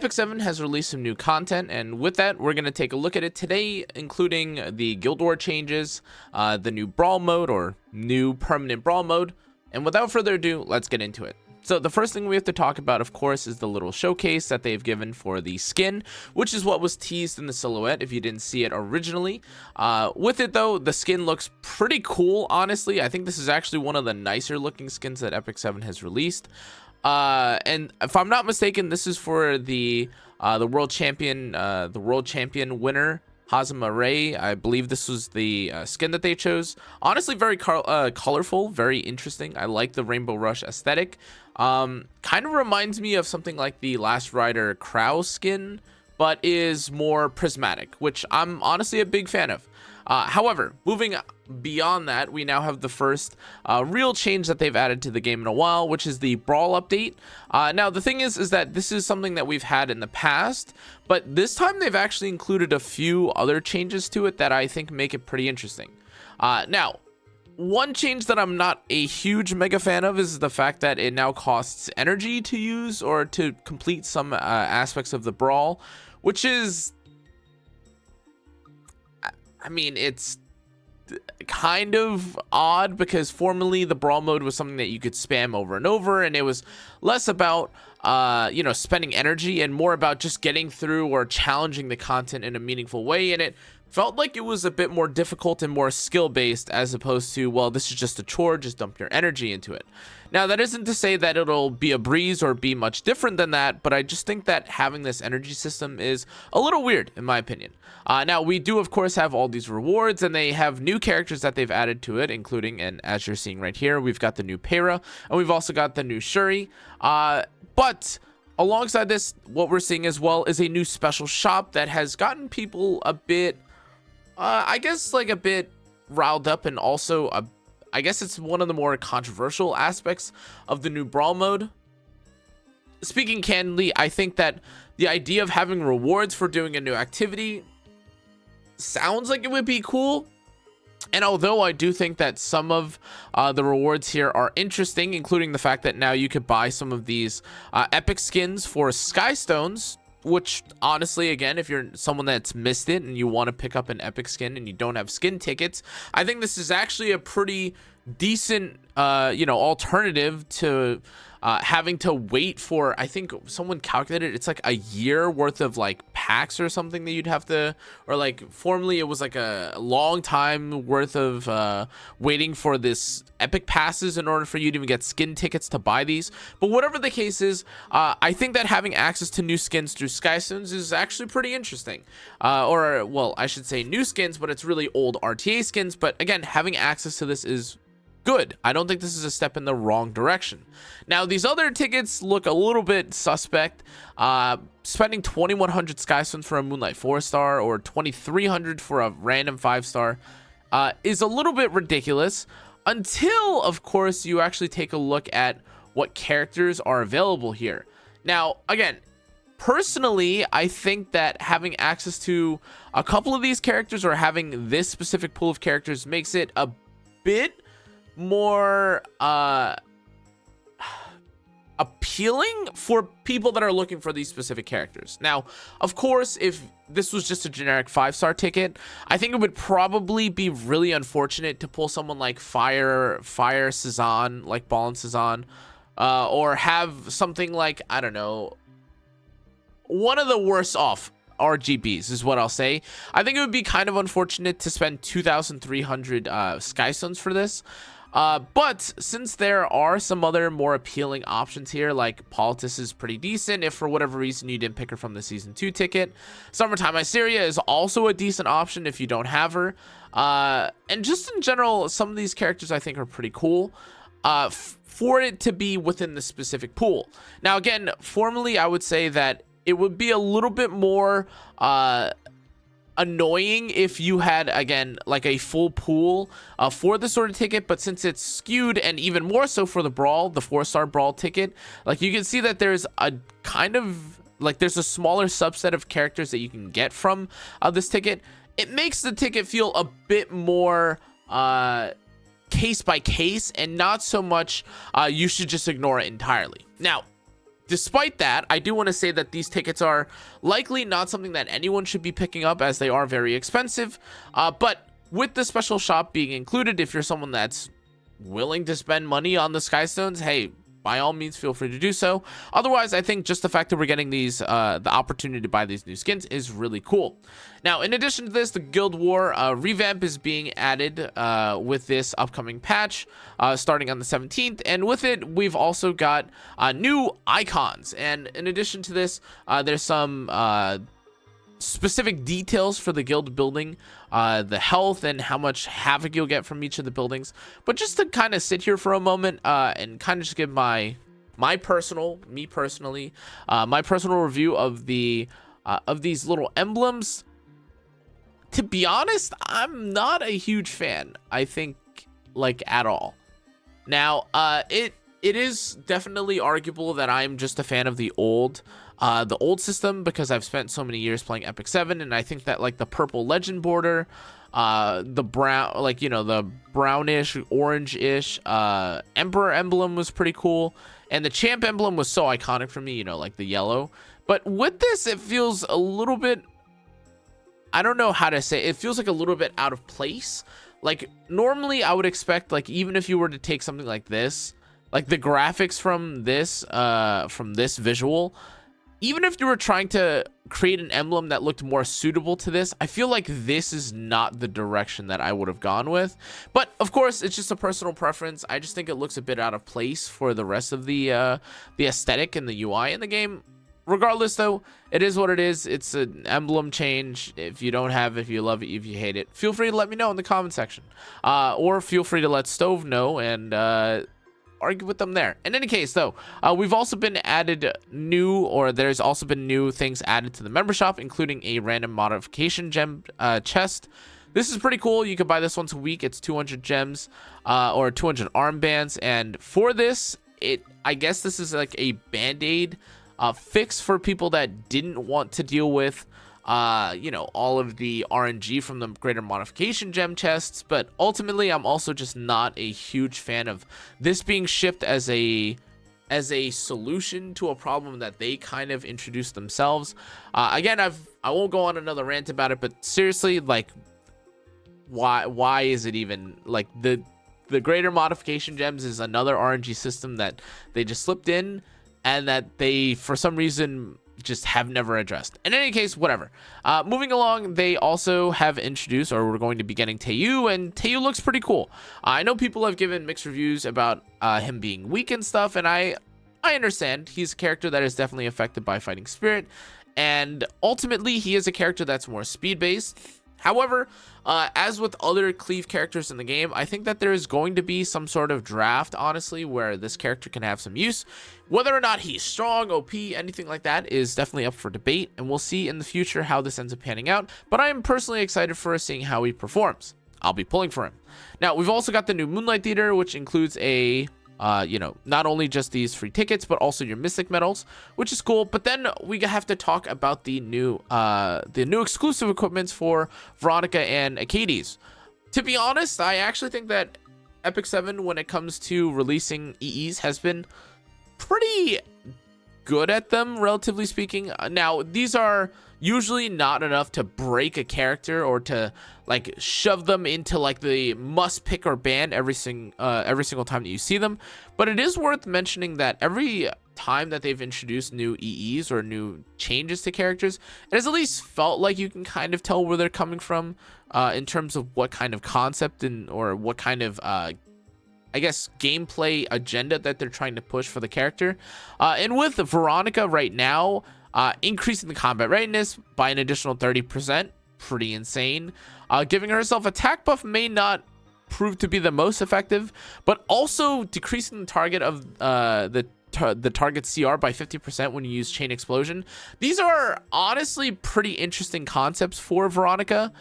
epicseven has released some new content, and with that, we're going to take a look at it today, including the Guild War changes, the new Brawl mode, or new permanent Brawl mode. And without further ado, let's get into it. So the first thing we have to talk about, of course, is the little showcase that they've given for the skin, which is what was teased in the silhouette if you didn't see it originally. With it, though, the skin looks pretty cool, honestly. I think this is actually one of the nicer looking skins that epicseven has released. And if I'm not mistaken, this is for the world champion winner, Hazama Ray. I believe this was the skin that they chose. Honestly, very colorful, very interesting. I like the Rainbow Rush aesthetic. Kind of reminds me of something like the Last Rider Crow skin, but is more prismatic, which I'm honestly a big fan of. However, moving beyond that, we now have the first real change that they've added to the game in a while, which is the Brawl update. Now, the thing is that this is something that we've had in the past, but this time they've actually included a few other changes to it that I think make it pretty interesting. Now, one change that I'm not a huge mega fan of is the fact that it now costs energy to use or to complete some aspects of the Brawl, which is, I mean, it's kind of odd because formerly the Brawl mode was something that you could spam over and over, and it was less about spending energy and more about just getting through or challenging the content in a meaningful way. And it felt like it was a bit more difficult and more skill based, as opposed to, well, this is just a chore, just dump your energy into it. Now, that isn't to say that it'll be a breeze or be much different than that, but I just think that having this energy system is a little weird, in my opinion. Now, we do, of course, have all these rewards, and they have new characters that they've added to it, including, and as you're seeing right here, we've got the new Pera, and we've also got the new Shuri. But alongside this, what we're seeing as well is a new special shop that has gotten people a bit, I guess, like a bit riled up, and also I guess it's one of the more controversial aspects of the new Brawl mode. Speaking candidly, I think that the idea of having rewards for doing a new activity sounds like it would be cool. And although I do think that some of the rewards here are interesting, including the fact that now you could buy some of these epic skins for Sky Stones, which honestly, again, if you're someone that's missed it and you want to pick up an epic skin and you don't have skin tickets, I think this is actually a pretty decent alternative to having to wait for, I think someone calculated it's like a year worth of like packs or something that you'd have to, or like formerly it was like a long time worth of waiting for this epic passes in order for you to even get skin tickets to buy these. But whatever the case is, I think that having access to new skins through Skystones is actually pretty interesting. Or, well, I should say new skins, but it's really old RTA skins. But again, having access to this is good. I don't think this is a step in the wrong direction. Now, these other tickets look a little bit suspect. Spending 2100 Skystones for a Moonlight 4-star or 2300 for a random 5-star is a little bit ridiculous, until, of course, you actually take a look at what characters are available here. Now, again, personally, I think that having access to a couple of these characters, or having this specific pool of characters, makes it a bit more appealing for people that are looking for these specific characters. Now, of course, if this was just a generic 5-star ticket, I think it would probably be really unfortunate to pull someone like Fire Cezanne, like Ball and Cezanne, or have something like, I don't know, one of the worst off RGBs is what I'll say. I think it would be kind of unfortunate to spend 2,300 Skystones for this. But since there are some other more appealing options here, like Politis is pretty decent if for whatever reason you didn't pick her from the Season 2 ticket. Summertime Iceria is also a decent option if you don't have her. And just in general, some of these characters I think are pretty cool for it to be within the specific pool. Now, again, formally, I would say that it would be a little bit more annoying if you had, again, like a full pool for the sort of ticket, but since it's skewed, and even more so for the Brawl, the 4-star Brawl ticket, like you can see that there's a kind of, like, there's a smaller subset of characters that you can get from this ticket. It makes the ticket feel a bit more case by case, and not so much you should just ignore it entirely. Now, despite that, I do want to say that these tickets are likely not something that anyone should be picking up, as they are very expensive. But with the special shop being included, if you're someone that's willing to spend money on the Skystones, hey, by all means, feel free to do so. Otherwise, I think just the fact that we're getting these, the opportunity to buy these new skins is really cool. Now, in addition to this, the Guild War revamp is being added with this upcoming patch starting on the 17th. And with it, we've also got new icons. And in addition to this, there's some specific details for the guild building, the health and how much havoc you'll get from each of the buildings. But just to kind of sit here for a moment and kind of just give my personal review of these little emblems. To be honest, I'm not a huge fan, I think, like, at all. Now, it is definitely arguable that I'm just a fan of the old system, because I've spent so many years playing epicseven, and I think that, like, the purple legend border, the brown, like, you know, the brownish, orange-ish emperor emblem was pretty cool, and the champ emblem was so iconic for me, you know, like the yellow. But with this, it feels a little bit, I don't know how to say, it feels like a little bit out of place. Like, normally I would expect, like, even if you were to take something like this, like the graphics from this visual, even if you were trying to create an emblem that looked more suitable to this, I feel like this is not the direction that I would have gone with. But of course, it's just a personal preference. I just think it looks a bit out of place for the rest of the aesthetic and the UI in the game. Regardless, though, it is what it is. It's an emblem change. If you don't have it, if you love it, if you hate it, feel free to let me know in the comment section. Or feel free to let Stove know and argue with them there. In any case, though, we've also been added there's also been new things added to the member shop, including a random modification gem chest. This is pretty cool. You can buy this once a week. It's 200 gems or 200 armbands. And for this, I guess this is like a band-aid fix for people that didn't want to deal with you know, all of the RNG from the greater modification gem chests. But ultimately, I'm also just not a huge fan of this being shipped as a solution to a problem that they kind of introduced themselves. Again, I won't go on another rant about it, but seriously, like, why is it even, like, the greater modification gems is another RNG system that they just slipped in, and that they, for some reason, just have never addressed. In any case, whatever. Moving along, they also have introduced, or we're going to be getting taeyou, and taeyou looks pretty cool. I know people have given mixed reviews about him being weak and stuff, and I understand. He's a character that is definitely affected by fighting spirit, and ultimately, he is a character that's more speed-based. However, as with other cleave characters in the game, I think that there is going to be some sort of draft, honestly, where this character can have some use. Whether or not he's strong, OP, anything like that is definitely up for debate, and we'll see in the future how this ends up panning out. But I am personally excited for seeing how he performs. I'll be pulling for him. Now, we've also got the new Moonlight Theater, which includes a you know, not only just these free tickets, but also your mystic medals, which is cool. But then we have to talk about the new exclusive equipments for Veronica and Acades. To be honest, I actually think that epicseven, when it comes to releasing EEs, has been pretty good at them, relatively speaking. Now, these are usually not enough to break a character or to, like, shove them into, like, the must pick or ban every single time that you see them. But it is worth mentioning that every time that they've introduced new EEs or new changes to characters, it has at least felt like you can kind of tell where they're coming from in terms of what kind of concept or what kind of I guess gameplay agenda that they're trying to push for the character. And with Veronica right now, increasing the combat readiness by an additional 30%, pretty insane. Giving herself attack buff may not prove to be the most effective, but also decreasing the target of the target CR by 50% when you use chain explosion. These are honestly pretty interesting concepts for Veronica.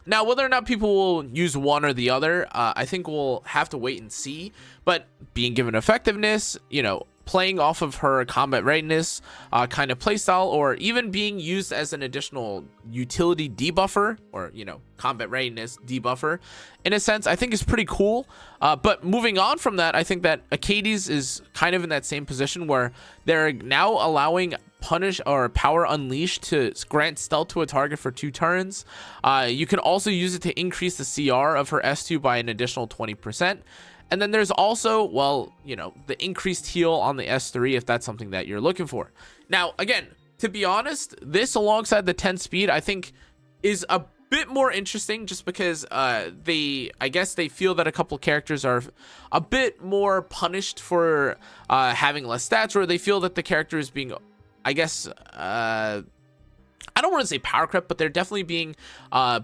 Now, whether or not people will use one or the other, I think we'll have to wait and see. But being given effectiveness, you know, playing off of her combat readiness kind of playstyle, or even being used as an additional utility debuffer, or combat readiness debuffer in a sense, I think is pretty cool. But moving on from that, I think that Acades is kind of in that same position where they're now allowing punish or power unleashed to grant stealth to a target for 2 turns. You can also use it to increase the CR of her S2 by an additional 20%. And then there's also, well, the increased heal on the S3 if that's something that you're looking for. Now, again, to be honest, this alongside the 10 speed, I think is a bit more interesting, just because I guess they feel that a couple characters are a bit more punished for having less stats, or they feel that the character is being, I guess, I don't want to say power creep, but they're definitely being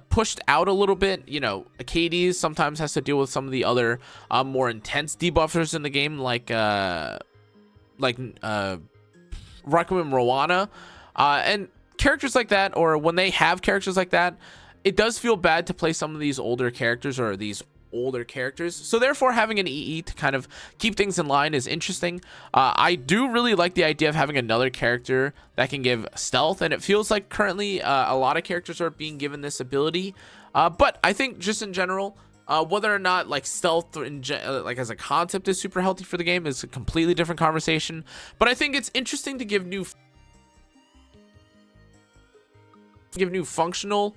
pushed out a little bit. Acades sometimes has to deal with some of the other more intense debuffers in the game, like Requiem Rowana, and characters like that. Or when they have characters like that, it does feel bad to play some of these older characters, or these older characters. So therefore, having an EE to kind of keep things in line is interesting. I do really like the idea of having another character that can give stealth, and it feels like currently a lot of characters are being given this ability. But I think just in general, whether or not like stealth like as a concept is super healthy for the game is a completely different conversation. But I think it's interesting to give new functional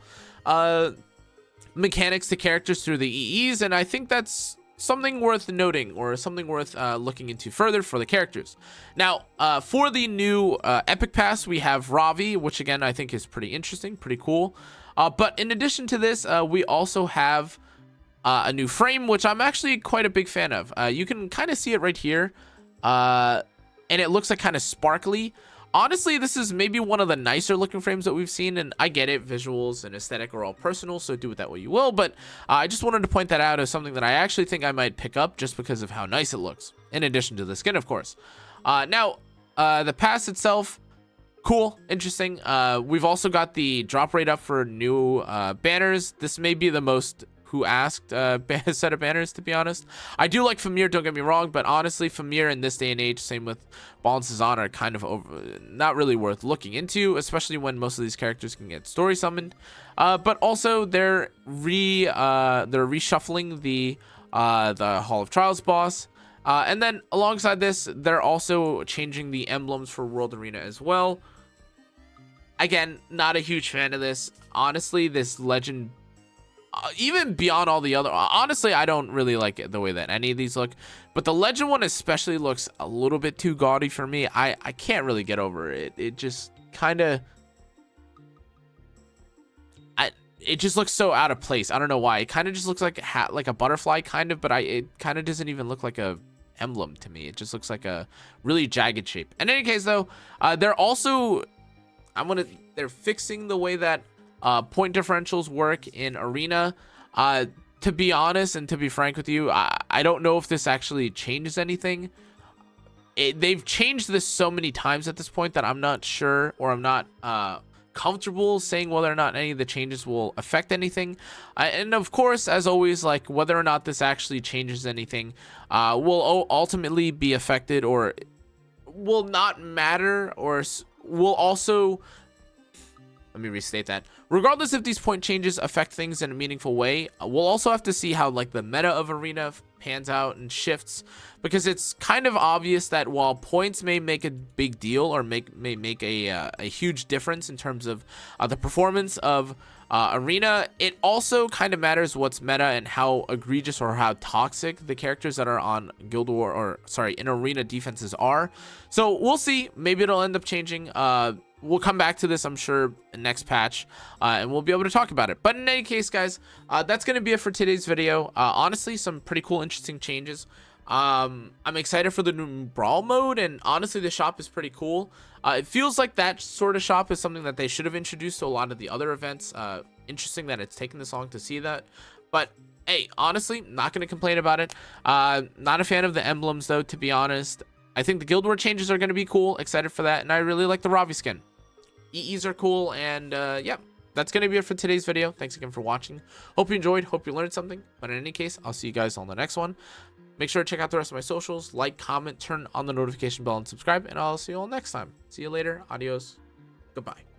mechanics to characters through the EEs, and I think that's something worth noting, or something worth looking into further for the characters. Now, for the new Epic Pass, we have Ravi, which again I think is pretty interesting, pretty cool. But in addition to this, we also have a new frame, which I'm actually quite a big fan of. You can kind of see it right here, and it looks like kind of sparkly. Honestly, this is maybe one of the nicer looking frames that we've seen, and I get it, visuals and aesthetic are all personal, so do with that what you will, but I just wanted to point that out as something that I actually think I might pick up just because of how nice it looks, in addition to the skin, of course. Now, the pass itself, cool, interesting. We've also got the drop rate up for new banners. This may be the most who asked set of banners, to be honest. I do like Famir, don't get me wrong, but honestly, Famir in this day and age, same with Ball and Cezanne, are kind of not really worth looking into, especially when most of these characters can get story summoned. But also they're reshuffling the Hall of Trials boss. And then alongside this, they're also changing the emblems for World Arena as well. Again, not a huge fan of this. Honestly, this legend, even beyond all the other, honestly, I don't really like it, the way that any of these look, but the legend one especially looks a little bit too gaudy for me. I can't really get over it. It just kind of, it just looks so out of place. I don't know why. It kind of just looks like a butterfly kind of, but it kind of doesn't even look like a emblem to me. It just looks like a really jagged shape. In any case though, they're also, they're fixing the way that point differentials work in Arena. To be honest and to be frank with you, I don't know if this actually changes anything. They've changed this so many times at this point that I'm not sure, or I'm not comfortable saying whether or not any of the changes will affect anything. And of course, as always, like whether or not this actually changes anything will ultimately be affected, or will not matter, or will also, let me restate that. Regardless if these point changes affect things in a meaningful way, we'll also have to see how like the meta of Arena pans out and shifts, because it's kind of obvious that while points may make a big deal, or may make a huge difference in terms of the performance of Arena, it also kind of matters what's meta and how egregious or how toxic the characters that are on Guild War, or sorry, in Arena defenses are. So we'll see. Maybe it'll end up changing. We'll come back to this, I'm sure, next patch, and we'll be able to talk about it. But in any case, guys, that's going to be it for today's video. Honestly, some pretty cool, interesting changes. I'm excited for the new Brawl mode, and honestly, the shop is pretty cool. It feels like that sort of shop is something that they should have introduced to a lot of the other events. Interesting that it's taken this long to see that. But hey, honestly, not going to complain about it. Not a fan of the emblems, though, to be honest. I think the Guild War changes are going to be cool. Excited for that, and I really like the Ravi skin. EEs are cool, and yeah, that's going to be it for today's video. Thanks again for watching. Hope you enjoyed. Hope you learned something. But in any case, I'll see you guys on the next one. Make sure to check out the rest of my socials, like, comment, turn on the notification bell, and subscribe, and I'll see you all next time. See you later. Adios. Goodbye.